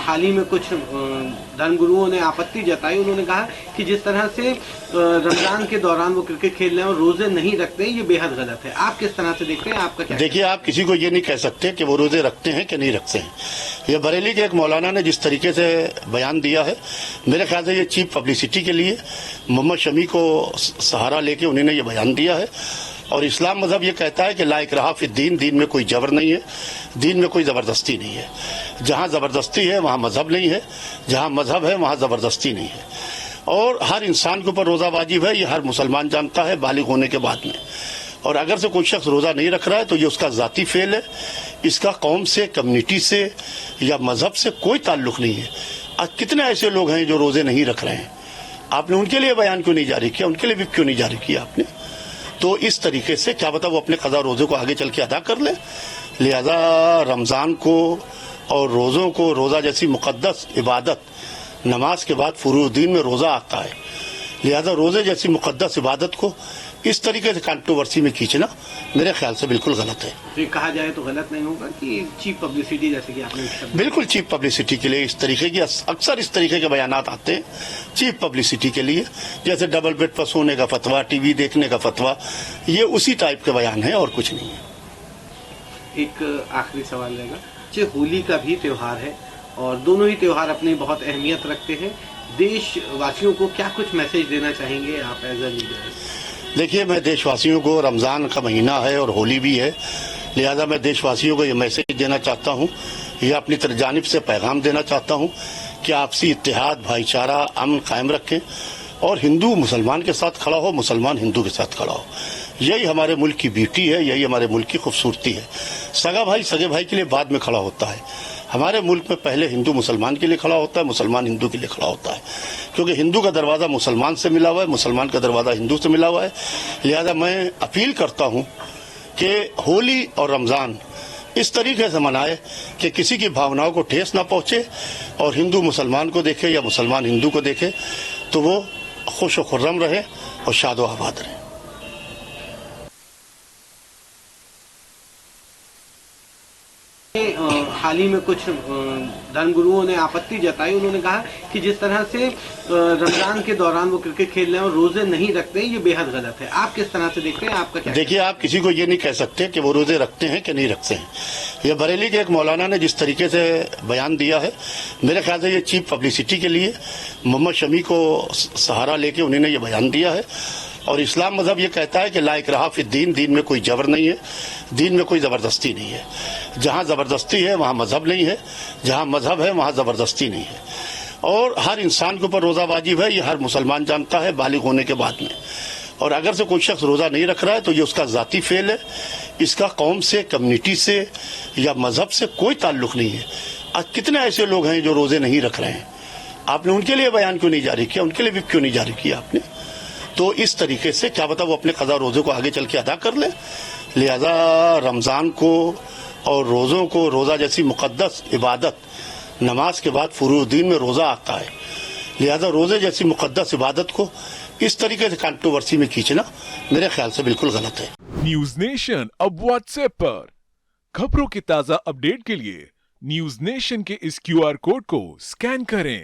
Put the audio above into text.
حال ہی میں کچھ دھرم گروؤں نے آپتی جتائی. انہوں نے کہا کہ جس طرح سے رمضان کے دوران وہ کرکٹ کھیل رہے ہیں اور روزے نہیں رکھتے ہیں، یہ بے حد غلط ہے. آپ کس طرح سے دیکھتے ہیں؟ آپ کا کیا؟ دیکھیے، آپ کسی کو یہ نہیں کہہ سکتے کہ وہ روزے رکھتے ہیں کہ نہیں رکھتے ہیں. یہ بریلی کے ایک مولانا نے جس طریقے سے بیان دیا ہے، میرے خیال سے یہ چیپ پبلسٹی کے لیے محمد شمی کو سہارا لے کے انہوں نے یہ بیان دیا ہے. اور اسلام مذہب یہ کہتا ہے کہ لا اکراہ فی الدین، دین میں کوئی جبر نہیں ہے، دین میں کوئی زبردستی نہیں ہے. جہاں زبردستی ہے وہاں مذہب نہیں ہے، جہاں مذہب ہے وہاں زبردستی نہیں ہے. اور ہر انسان کے اوپر روزہ واجب ہے، یہ ہر مسلمان جانتا ہے بالغ ہونے کے بعد میں. اور اگر سے کوئی شخص روزہ نہیں رکھ رہا ہے تو یہ اس کا ذاتی فعل ہے، اس کا قوم سے، کمیونٹی سے یا مذہب سے کوئی تعلق نہیں ہے. آج کتنے ایسے لوگ ہیں جو روزے نہیں رکھ رہے ہیں، آپ نے ان کے لیے بیان کیوں نہیں جاری کیا؟ ان کے لیے بھی کیوں نہیں جاری کیا آپ نے؟ تو اس طریقے سے کیا پتا وہ اپنے قضا روزے کو آگے چل کے ادا کر لیں. لہذا رمضان کو اور روزوں کو، روزہ جیسی مقدس عبادت، نماز کے بعد فروع الدین میں روزہ آتا ہے، لہذا روزے جیسی مقدس عبادت کو اس طریقے سے کنٹروورسی میں کھینچنا میرے خیال سے بالکل غلط ہے. تو یہ کہا جائے تو غلط نہیں ہوگا کہ چیپ پبلسٹی، جیسے کہ آپ نے بالکل چیپ پبلسٹی کے لیے اس طریقے کی اکثر اس طریقے کے بیانات آتے ہیں چیپ پبلسٹی کے لیے، جیسے ڈبل بیڈ پر سونے کا فتویٰ، ٹی وی دیکھنے کا فتویٰ، یہ اسی ٹائپ کے بیان ہیں اور کچھ نہیں ہے. ایک آخری سوال رہے گا. ہولی کا بھی تہوار ہے اور دونوں ہی تہوار اپنی بہت اہمیت رکھتے ہیں. دیش واسیوں کو کیا کچھ میسج دینا چاہیں گے آپ ایز اے لیڈر؟ دیکھیے، میں دیش واسیوں کو، رمضان کا مہینہ ہے اور ہولی بھی ہے، لہذا میں دیش واسیوں کو یہ میسج دینا چاہتا ہوں، یہ اپنی جانب سے پیغام دینا چاہتا ہوں کہ آپسی اتحاد، بھائی چارہ، امن قائم رکھیں اور ہندو مسلمان کے ساتھ کھڑا ہو، مسلمان ہندو کے ساتھ کھڑا ہو. یہی ہمارے ملک کی بیوٹی ہے، یہی ہمارے ملک کی خوبصورتی ہے. سگا بھائی سگے بھائی کے لیے بعد میں کھڑا ہوتا ہے. ہمارے ملک میں پہلے ہندو مسلمان کے لیے کھڑا ہوتا ہے، مسلمان ہندو کے لیے کھڑا ہوتا ہے، کیونکہ ہندو کا دروازہ مسلمان سے ملا ہوا ہے، مسلمان کا دروازہ ہندو سے ملا ہوا ہے. لہذا میں اپیل کرتا ہوں کہ ہولی اور رمضان اس طریقے سے منائے کہ کسی کی بھاوناؤں کو ٹھیس نہ پہنچے اور ہندو مسلمان کو دیکھے یا مسلمان ہندو کو دیکھے تو وہ خوش و خرم رہے اور شاد و آباد رہے. حال ہی میں کچھ دھرم گروؤں نے آپتی جتائی. انہوں نے کہا کہ جس طرح سے رمضان کے دوران وہ کرکٹ کھیل رہے ہیں اور روزے نہیں رکھتے ہیں، یہ بے حد غلط ہے. آپ کس طرح سے دیکھتے ہیں؟ آپ کا کیا؟ دیکھیے، آپ کسی کو یہ نہیں کہہ سکتے کہ وہ روزے رکھتے ہیں کہ نہیں رکھتے ہیں. یہ بریلی کے ایک مولانا نے جس طریقے سے بیان دیا ہے، میرے خیال سے یہ چیپ پبلسٹی کے لیے محمد شمی کو سہارا لے کے انہوں نے یہ بیان دیا ہے. اور اسلام مذہب یہ کہتا ہے کہ لا اکراہ فی الدین، دین میں کوئی جبر نہیں ہے، دین میں کوئی زبردستی نہیں ہے. جہاں زبردستی ہے وہاں مذہب نہیں ہے، جہاں مذہب ہے وہاں زبردستی نہیں ہے. اور ہر انسان کے اوپر روزہ واجب ہے، یہ ہر مسلمان جانتا ہے بالغ ہونے کے بعد میں. اور اگر سے کوئی شخص روزہ نہیں رکھ رہا ہے تو یہ اس کا ذاتی فعل ہے، اس کا قوم سے، کمیونٹی سے یا مذہب سے کوئی تعلق نہیں ہے. آج کتنے ایسے لوگ ہیں جو روزے نہیں رکھ رہے ہیں، آپ نے ان کے لیے بیان کیوں نہیں جاری کیا؟ ان کے لیے بھی کیوں نہیں جاری کیا آپ نے؟ تو اس طریقے سے کیا پتا وہ اپنے قضا روزے کو آگے چل کے ادا کر لیں. لہذا رمضان کو اور روزوں کو، روزہ جیسی مقدس عبادت، نماز کے بعد فروع الدین میں روزہ آتا ہے، لہذا روزے جیسی مقدس عبادت کو اس طریقے سے کنٹروورسی میں کھینچنا میرے خیال سے بالکل غلط ہے. نیوز نیشن اب واٹس ایپ پر خبروں کی تازہ اپڈیٹ کے لیے نیوز نیشن کے اس QR کوڈ کو سکین کریں.